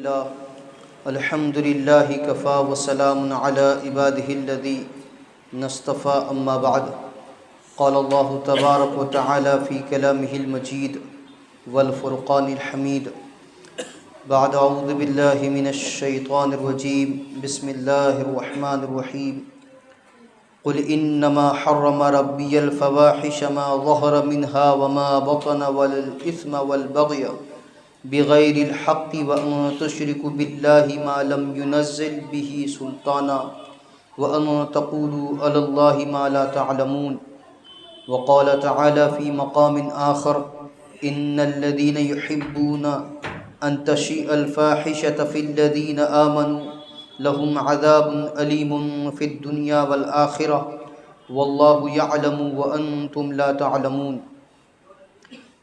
لله الحمد لله كفى وسلام على عباده الذين اصطفى أما بعد قال الله تبارك وتعالى في كلامه المجيد والفرقان الحميد بعد أعوذ بالله من الشيطان الرجيم بسم الله الرحمن الرحيم قل إنما حرم ربي الفواحش ما ظهر منها وما بطن والإثم والبغي بغير الحق وأن تشركوا بالله ما لم ينزل به سلطانا وأن تقولوا على الله ما لا تعلمون وقال تعالى في مقام آخر إن الذين يحبون أن تشيء الفاحشة في الذين آمنوا لهم عذاب أليم في الدنيا والآخرة والله يعلم وأنتم لا تعلمون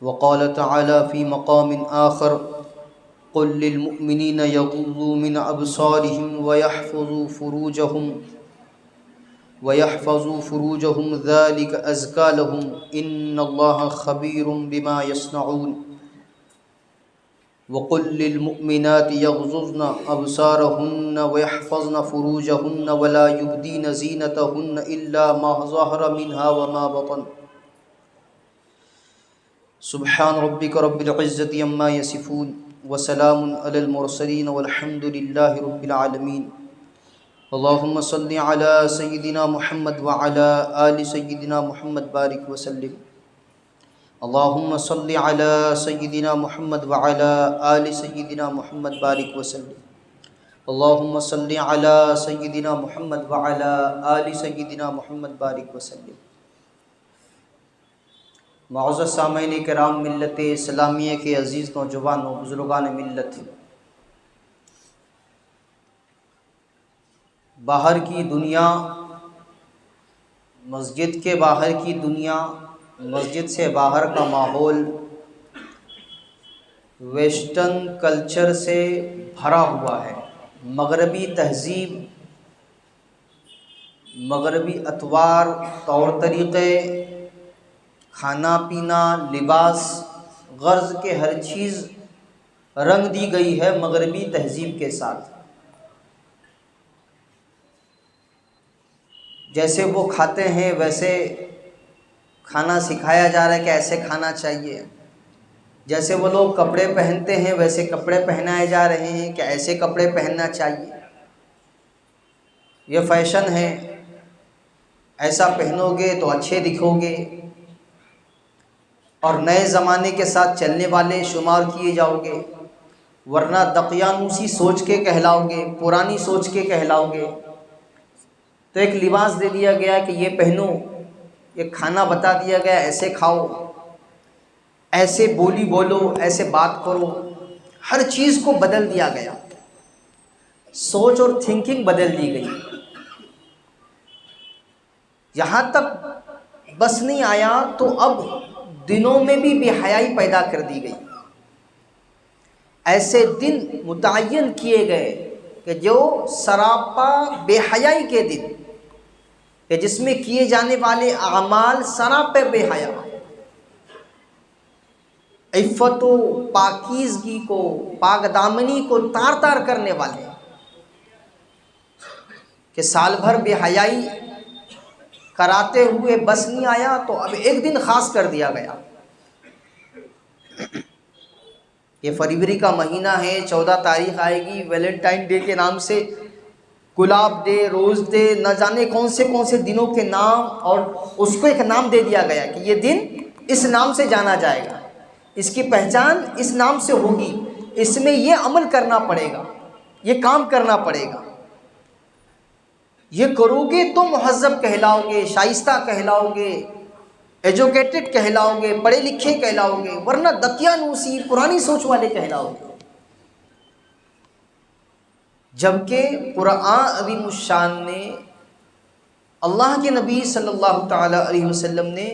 وقال تعالى في مقام آخر قل للمؤمنين يغضوا من أبصارهم ويحفظوا فروجهم ذلك أزكى لهم إن الله خبير بما يصنعون وقل للمؤمنات يغضضن أبصارهن ويحفظن فروجهن ولا يبدين زينتهن إلا ما ظهر منها وما بطن سبحان ربك رب العزة عما يصفون وسلام على المرسلين والحمد لله رب العالمين اللهم صل على سيدنا محمد وعلى آل سيدنا محمد بارك وسلم اللهم صل على سيدنا محمد وعلى آل سيدنا محمد بارك وسلم اللهم صل على سيدنا محمد وعلى آل سيدنا محمد بارك وسلم معزز سامعین کرام، ملت اسلامیہ کے عزیز نوجوانوں، بزرگان ملت، باہر کی دنیا، مسجد کے باہر کی دنیا، مسجد سے باہر کا ماحول ویسٹرن کلچر سے بھرا ہوا ہے۔ مغربی تہذیب، مغربی اطوار، طور طریقے، کھانا پینا، لباس، غرض کے ہر چیز رنگ دی گئی ہے مغربی تہذیب کے ساتھ۔ جیسے وہ کھاتے ہیں ویسے کھانا سکھایا جا رہا ہے کہ ایسے کھانا چاہیے۔ جیسے وہ لوگ کپڑے پہنتے ہیں ویسے کپڑے پہنائے جا رہے ہیں کہ ایسے کپڑے پہننا چاہیے، یہ فیشن ہے، ایسا پہنو گے تو اچھے دکھو گے اور نئے زمانے کے ساتھ چلنے والے شمار کیے جاؤ گے، ورنہ دقیانوسی سوچ کے کہلاؤ گے، پرانی سوچ کے کہلاؤ گے۔ تو ایک لباس دے دیا گیا کہ یہ پہنو، یہ کھانا بتا دیا گیا ایسے کھاؤ، ایسے بولی بولو، ایسے بات کرو، ہر چیز کو بدل دیا گیا، سوچ اور تھنکنگ بدل دی گئی۔ یہاں تک بس نہیں آیا تو اب دنوں میں بھی بے حیائی پیدا کر دی گئی۔ ایسے دن متعین کیے گئے کہ جو سراپا بے حیائی کے دن، کہ جس میں کیے جانے والے اعمال سراپے بے حیا، عفت و پاکیزگی کو، پاک دامنی کو تار تار کرنے والے، کہ سال بھر بے حیائی کراتے ہوئے بس نہیں آیا تو اب ایک دن خاص کر دیا گیا۔ یہ فروری کا مہینہ ہے، 14 تاریخ آئے گی، ویلنٹائن ڈے کے نام سے، گلاب ڈے، روز ڈے، نہ جانے کون سے دنوں کے نام، اور اس کو ایک نام دے دیا گیا کہ یہ دن اس نام سے جانا جائے گا، اس کی پہچان اس نام سے ہوگی، اس میں یہ عمل کرنا پڑے گا، یہ کام کرنا پڑے گا، یہ کرو گے تو مہذب کہلاؤ گے، شائستہ کہلاؤ گے، ایجوکیٹڈ کہلاؤ گے، پڑھے لکھے کہلاؤ گے، ورنہ دقیانوسی پرانی سوچ والے کہلاؤ گے۔ جبکہ قرآن عظیم الشان نے، اللہ کے نبی صلی اللہ تعالی علیہ وسلم نے،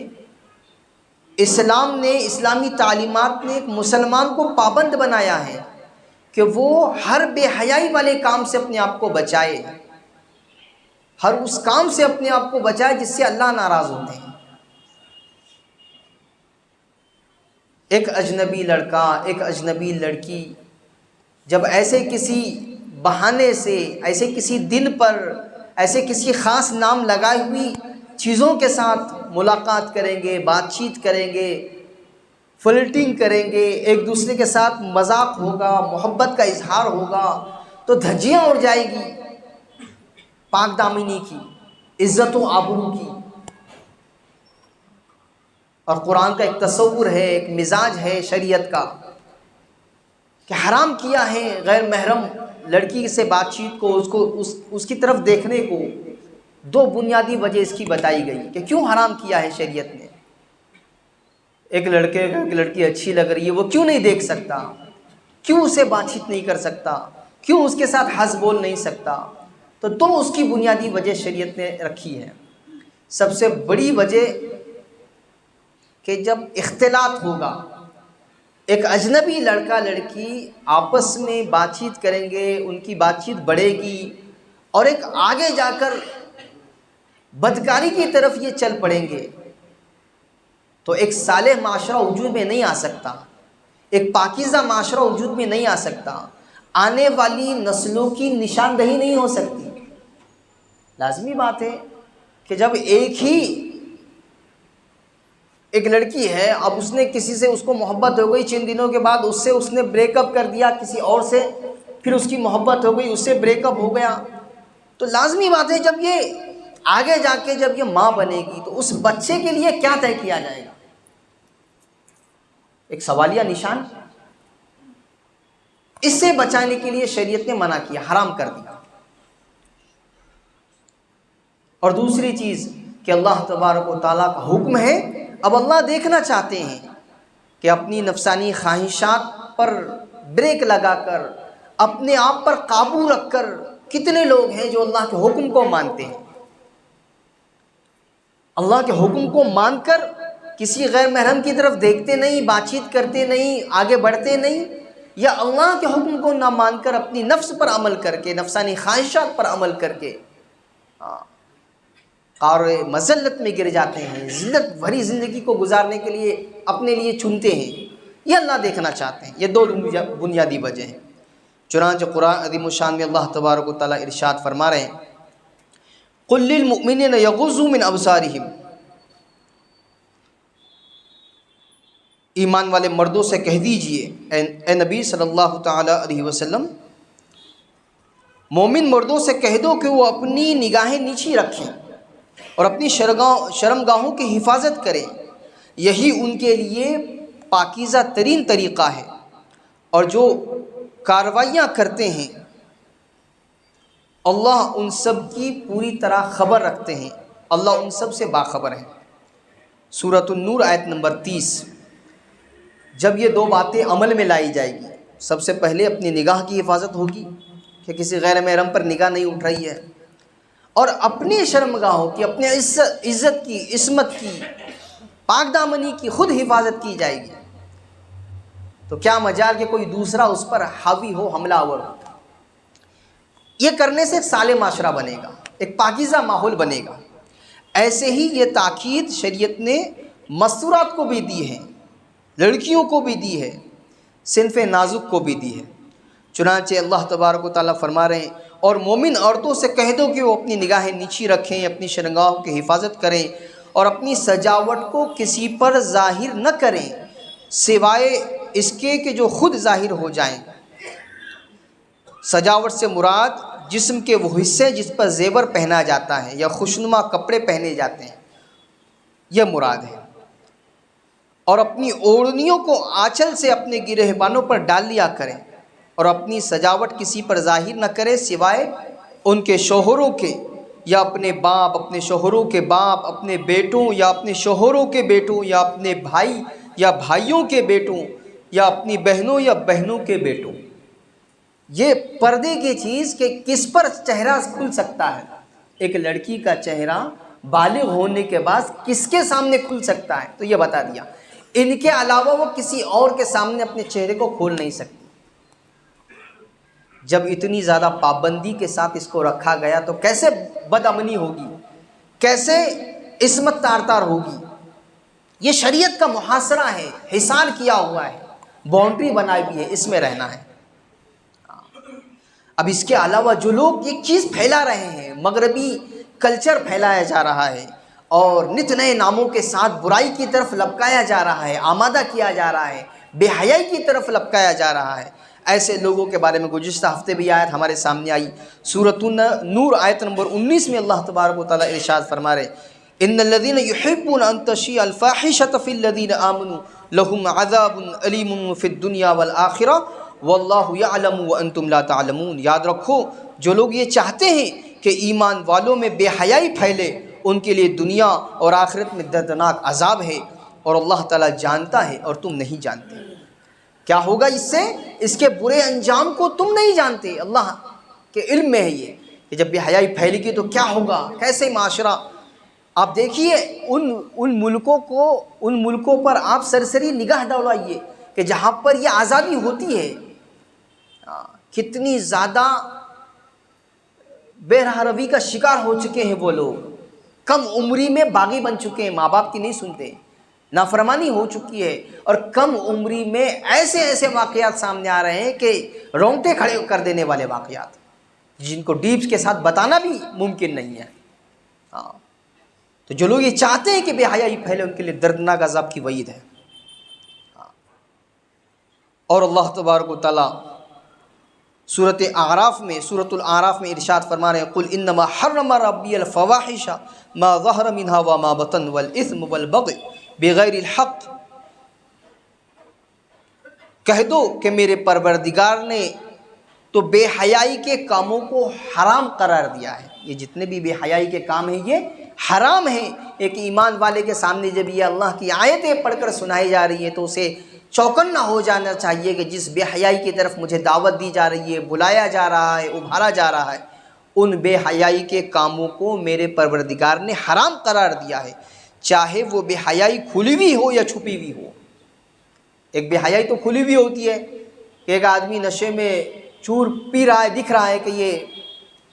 اسلام نے، اسلامی تعلیمات نے ایک مسلمان کو پابند بنایا ہے کہ وہ ہر بے حیائی والے کام سے اپنے آپ کو بچائے، ہر اس کام سے اپنے آپ کو بچائے جس سے اللہ ناراض ہوتے ہیں۔ ایک اجنبی لڑکا، ایک اجنبی لڑکی جب ایسے کسی بہانے سے، ایسے کسی دن پر، ایسے کسی خاص نام لگائی ہوئی چیزوں کے ساتھ ملاقات کریں گے، بات چیت کریں گے، فلرٹنگ کریں گے، ایک دوسرے کے ساتھ مذاق ہوگا، محبت کا اظہار ہوگا، تو دھجیاں اڑ جائے گی پاک دامنی کی، عزت و آبرو کی۔ اور قرآن کا ایک تصور ہے، ایک مزاج ہے شریعت کا کہ حرام کیا ہے غیر محرم لڑکی سے بات چیت کو، اس کی طرف دیکھنے کو۔ دو بنیادی وجہ اس کی بتائی گئی کہ کیوں حرام کیا ہے شریعت نے۔ ایک لڑکے کو ایک لڑکی اچھی لگ رہی ہے، وہ کیوں نہیں دیکھ سکتا؟ کیوں اسے بات چیت نہیں کر سکتا؟ کیوں اس کے ساتھ ہنس بول نہیں سکتا؟ تو دو اس کی بنیادی وجہ شریعت نے رکھی ہے۔ سب سے بڑی وجہ کہ جب اختلاط ہوگا، ایک اجنبی لڑکا لڑکی آپس میں بات چیت کریں گے، ان کی بات چیت بڑھے گی، اور ایک آگے جا کر بدکاری کی طرف یہ چل پڑیں گے، تو ایک صالح معاشرہ وجود میں نہیں آ سکتا، ایک پاکیزہ معاشرہ وجود میں نہیں آ سکتا، آنے والی نسلوں کی نشاندہی نہیں ہو سکتی۔ لازمی بات ہے کہ جب ایک لڑکی ہے، اب اس نے کسی سے، اس کو محبت ہو گئی، چند دنوں کے بعد اس نے بریک اپ کر دیا کسی اور سے، پھر اس کی محبت ہو گئی، اس سے بریک اپ ہو گیا، تو لازمی بات ہے جب یہ آگے جا کے جب یہ ماں بنے گی تو اس بچے کے لیے کیا طے کیا جائے گا؟ ایک سوالیہ نشان۔ اس سے بچانے کے لیے شریعت نے منع کیا، حرام کر دیا۔ اور دوسری چیز کہ اللہ تبارک و تعالیٰ کا حکم ہے، اب اللہ دیکھنا چاہتے ہیں کہ اپنی نفسانی خواہشات پر بریک لگا کر، اپنے آپ پر قابو رکھ کر کتنے لوگ ہیں جو اللہ کے حکم کو مانتے ہیں، اللہ کے حکم کو مان کر کسی غیر محرم کی طرف دیکھتے نہیں، بات چیت کرتے نہیں، آگے بڑھتے نہیں، یا اللہ کے حکم کو نہ مان کر اپنی نفس پر عمل کر کے، نفسانی خواہشات پر عمل کر کے قعر مذلت میں گر جاتے ہیں، ذلت بھری زندگی کو گزارنے کے لیے اپنے لیے چنتے ہیں، یہ اللہ دیکھنا چاہتے ہیں۔ یہ دو بنیادی وجہ ہیں۔ چنانچہ قرآن عظیم الشان میں اللہ تبارک و تعالیٰ ارشاد فرما رہے ہیں، قُل لِّلْمُؤْمِنِينَ يَغُضُّوا مِنْ أَبْصَارِهِمْ، ایمان والے مردوں سے کہہ دیجئے اے نبی صلی اللہ تعالیٰ علیہ وسلم، مومن مردوں سے کہہ دو کہ وہ اپنی نگاہیں نیچی رکھیں اور اپنی شرمگاہوں کی حفاظت کریں، یہی ان کے لیے پاکیزہ ترین طریقہ ہے، اور جو کاروائیاں کرتے ہیں اللہ ان سب کی پوری طرح خبر رکھتے ہیں، اللہ ان سب سے باخبر ہے۔ سورۃ النور آیت نمبر 30۔ جب یہ دو باتیں عمل میں لائی جائے گی، سب سے پہلے اپنی نگاہ کی حفاظت ہوگی کہ کسی غیر محرم پر نگاہ نہیں اٹھ رہی ہے، اور اپنی شرمگاہوں کی، اپنے عزت کی، عصمت کی، پاک دامنی کی خود حفاظت کی جائے گی، تو کیا مجال کہ کوئی دوسرا اس پر حاوی ہو، حملہ آور ہو۔ یہ کرنے سے ایک صالح معاشرہ بنے گا، ایک پاکیزہ ماحول بنے گا۔ ایسے ہی یہ تاکید شریعت نے مستورات کو بھی دی ہے، لڑکیوں کو بھی دی ہے، صنف نازک کو بھی دی ہے۔ چنانچہ اللہ تبارک و تعالیٰ فرما رہے ہیں، اور مومن عورتوں سے کہہ دو کہ وہ اپنی نگاہیں نیچی رکھیں، اپنی شرمگاہوں کی حفاظت کریں، اور اپنی سجاوٹ کو کسی پر ظاہر نہ کریں سوائے اس کے کہ جو خود ظاہر ہو جائیں۔ سجاوٹ سے مراد جسم کے وہ حصے جس پر زیور پہنا جاتا ہے یا خوشنما کپڑے پہنے جاتے ہیں، یہ مراد ہے۔ اور اپنی اوڑھنیوں کو آنچل سے اپنے گریبانوں پر ڈال لیا کریں، اور اپنی سجاوٹ کسی پر ظاہر نہ کرے سوائے ان کے شوہروں کے، یا اپنے باپ، اپنے شوہروں کے باپ، اپنے بیٹوں یا اپنے شوہروں کے بیٹوں، یا اپنے بھائی یا بھائیوں کے بیٹوں، یا اپنی بہنوں یا بہنوں کے بیٹوں۔ یہ پردے کی چیز کہ کس پر چہرہ کھل سکتا ہے، ایک لڑکی کا چہرہ بالغ ہونے کے بعد کس کے سامنے کھل سکتا ہے، تو یہ بتا دیا۔ ان کے علاوہ وہ کسی اور کے سامنے اپنے چہرے کو کھول نہیں سکتی۔ جب اتنی زیادہ پابندی کے ساتھ اس کو رکھا گیا تو کیسے بدامنی ہوگی، کیسے عصمت تار تار ہوگی۔ یہ شریعت کا محاصرہ ہے، حصار کیا ہوا ہے، باؤنڈری بنائی ہوئی ہے، اس میں رہنا ہے۔ اب اس کے علاوہ جو لوگ یہ چیز پھیلا رہے ہیں، مغربی کلچر پھیلایا جا رہا ہے اور نت نئے ناموں کے ساتھ برائی کی طرف لپکایا جا رہا ہے، آمادہ کیا جا رہا ہے، بے حیائی کی طرف لپکایا جا رہا ہے، ایسے لوگوں کے بارے میں گزشتہ ہفتے بھی آیت ہمارے سامنے آئی۔ سورۃ النور آیت نمبر 19 میں اللہ تبارک و تعالیٰ ارشاد فرما رہے ان الذين يحبون ان تشيع الفاحشة في الذين آمنوا لهم عذاب أليم في الدنيا والآخرة والله يعلم وانتم لا تعلمون۔ یاد رکھو جو لوگ یہ چاہتے ہیں کہ ایمان والوں میں بے حیائی پھیلے، ان کے لیے دنیا اور آخرت میں دردناک عذاب ہے، اور اللہ تعالیٰ جانتا ہے اور تم نہیں جانتے۔ کیا ہوگا اس سے؟ اس کے برے انجام کو تم نہیں جانتے، اللہ کے علم میں ہے یہ کہ جب بے حیائی پھیلے گی تو کیا ہوگا، کیسے معاشرہ۔ آپ دیکھیے ان ملکوں پر آپ سرسری نگاہ ڈالائیے کہ جہاں پر یہ آزادی ہوتی ہے، کتنی زیادہ بے راہ روی کا شکار ہو چکے ہیں وہ لوگ، کم عمری میں باغی بن چکے ہیں، ماں باپ کی نہیں سنتے، نافرمانی ہو چکی ہے، اور کم عمری میں ایسے واقعات سامنے آ رہے ہیں کہ رونگٹے کھڑے کر دینے والے واقعات، جن کو ڈیپس کے ساتھ بتانا بھی ممکن نہیں ہے۔ تو جو لوگ یہ چاہتے ہیں کہ بے حیائی پھیلے، ان کے لیے دردناک عذاب کی وعید ہے۔ اور اللہ تبارک و تعالیٰ سورۃ الاعراف میں ارشاد فرما رہے ہیں قل انما حرم ربی الفواحش ما ظہر منها وما بطن والاثم والبغی بغیر الحق۔ کہہ دو کہ میرے پروردگار نے تو بے حیائی کے کاموں کو حرام قرار دیا ہے، یہ جتنے بھی بے حیائی کے کام ہیں یہ حرام ہیں۔ ایک ایمان والے کے سامنے جب یہ اللہ کی آیتیں پڑھ کر سنائی جا رہی ہیں تو اسے چوکنا ہو جانا چاہیے کہ جس بے حیائی کی طرف مجھے دعوت دی جا رہی ہے، بلایا جا رہا ہے، ابھارا جا رہا ہے، ان بے حیائی کے کاموں کو میرے پروردگار نے حرام قرار دیا ہے، چاہے وہ بے حیائی کھلی ہوئی ہو یا چھپی ہوئی ہو۔ ایک بے حیائی تو کھلی ہوئی ہوتی ہے کہ ایک آدمی نشے میں چور پی رہا ہے، دکھ رہا ہے کہ یہ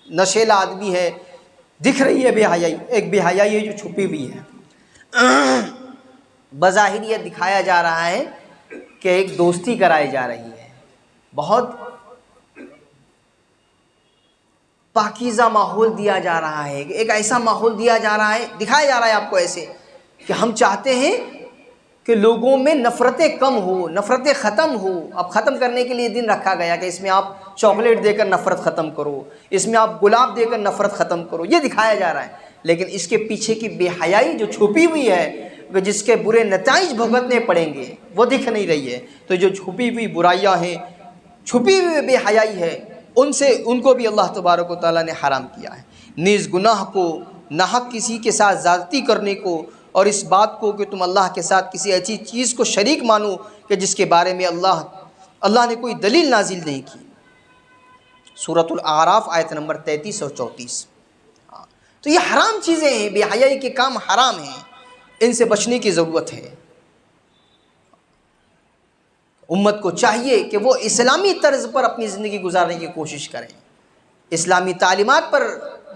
نشیلا آدمی ہے، دکھ رہی ہے بے حیائی۔ ایک بے حیائی ہے جو چھپی ہوئی ہے، بظاہر یہ دکھایا جا رہا ہے کہ ایک دوستی کرائی جا رہی ہے، بہت پاکیزہ ماحول دیا جا رہا ہے، ایک ایسا ماحول دیا جا رہا ہے، دکھایا جا رہا ہے آپ کو ایسے کہ ہم چاہتے ہیں کہ لوگوں میں نفرتیں کم ہو، نفرتیں ختم ہو۔ اب ختم کرنے کے لیے دن رکھا گیا کہ اس میں آپ چاکلیٹ دے کر نفرت ختم کرو، اس میں آپ گلاب دے کر نفرت ختم کرو، یہ دکھایا جا رہا ہے۔ لیکن اس کے پیچھے کی بے حیائی جو چھپی ہوئی ہے، جس کے برے نتائج بھگتنے پڑیں گے، وہ دکھ نہیں رہی ہے۔ تو جو چھپی ہوئی برائیاں ہیں، چھپی ہوئی بے حیائی ہے، ان کو بھی اللہ تبارک و تعالیٰ نے حرام کیا ہے۔ نیز گناہ کو، ناحق کسی کے ساتھ زیادتی کرنے کو، اور اس بات کو کہ تم اللہ کے ساتھ کسی ایسی چیز کو شریک مانو کہ جس کے بارے میں اللہ نے کوئی دلیل نازل نہیں کی۔ سورۃ الاعراف آیت نمبر 33 اور 34۔ تو یہ حرام چیزیں ہیں، بے حیائی کے کام حرام ہیں، ان سے بچنے کی ضرورت ہے۔ امت کو چاہیے کہ وہ اسلامی طرز پر اپنی زندگی گزارنے کی کوشش کریں، اسلامی تعلیمات پر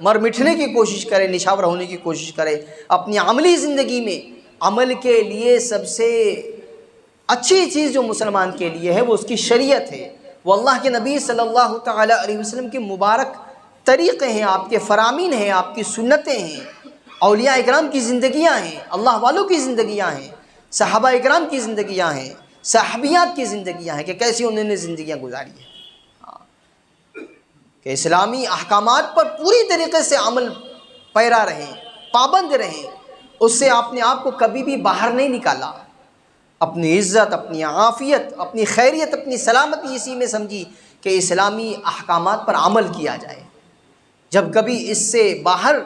مر مٹھنے کی کوشش کرے، نشاور ہونے کی کوشش کرے۔ اپنی عملی زندگی میں عمل کے لیے سب سے اچھی چیز جو مسلمان کے لیے ہے وہ اس کی شریعت ہے، وہ اللہ کے نبی صلی اللہ تعالیٰ علیہ وسلم کے مبارک طریقے ہیں، آپ کے فرامین ہیں، آپ کی سنتیں ہیں، اولیاء اکرام کی زندگیاں ہیں، اللہ والوں کی زندگیاں ہیں، صحابہ اکرام کی زندگیاں ہیں، صحابیات کی زندگیاں ہیں کہ کیسی انہوں نے زندگیاں گزاری ہیں، کہ اسلامی احکامات پر پوری طریقے سے عمل پیرا رہیں، پابند رہیں، اس سے آپ نے آپ کو کبھی بھی باہر نہیں نکالا۔ اپنی عزت، اپنی عافیت، اپنی خیریت، اپنی سلامتی اسی میں سمجھی کہ اسلامی احکامات پر عمل کیا جائے۔ جب کبھی اس سے باہر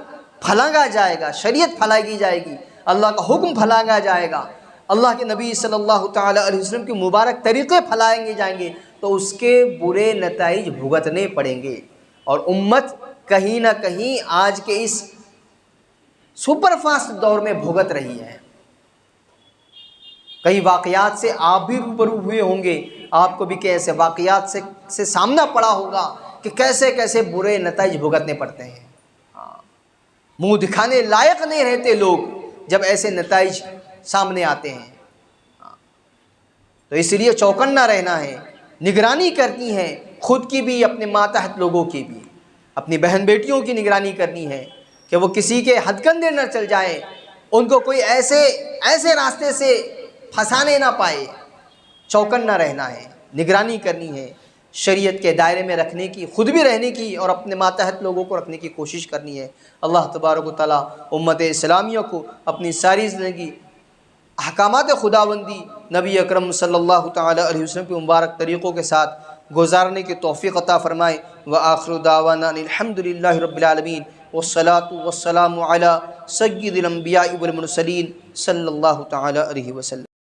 پھلانگا جائے گا، شریعت پھلانگی جائے گی، اللہ کا حکم پھلانگا جائے گا، اللہ کے نبی صلی اللہ تعالیٰ علیہ وسلم کے مبارک طریقے پھلائیں جائیں گے تو اس کے برے نتائج بھگتنے پڑیں گے۔ اور امت کہیں نہ کہیں آج کے اس سپر فاسٹ دور میں بھگت رہی ہے۔ کئی واقعات سے آپ بھی روبرو ہوئے ہوں گے، آپ کو بھی کیسے واقعات سے سامنا پڑا ہوگا کہ کیسے کیسے برے نتائج بھگتنے پڑتے ہیں۔ منہ دکھانے لائق نہیں رہتے لوگ جب ایسے نتائج سامنے آتے ہیں۔ تو اس لیے چوکنا رہنا ہے، نگرانی کرنی ہے، خود کی بھی اپنے ماتحت لوگوں کی بھی، اپنی بہن بیٹیوں کی نگرانی کرنی ہے کہ وہ کسی کے ہتھ کندھے نہ چل جائیں، ان کو کوئی ایسے راستے سے پھنسانے نہ پائے، چوکن نہ رہنا ہے، نگرانی کرنی ہے، شریعت کے دائرے میں رکھنے کی، خود بھی رہنے کی اور اپنے ماتحت لوگوں کو رکھنے کی کوشش کرنی ہے۔ اللہ تبارک و تعالیٰ امت اسلامیہ کو اپنی ساری زندگی احکامات خداوندی نبی اکرم صلی اللہ تعالی علیہ وسلم کے مبارک طریقوں کے ساتھ گزارنے کی توفیق عطا فرمائے۔ وآخر دعوانا الحمد للہ رب العالمین والصلاة والسلام علی سید الانبیاء والمرسلین صلی اللہ تعالی علیہ وسلم۔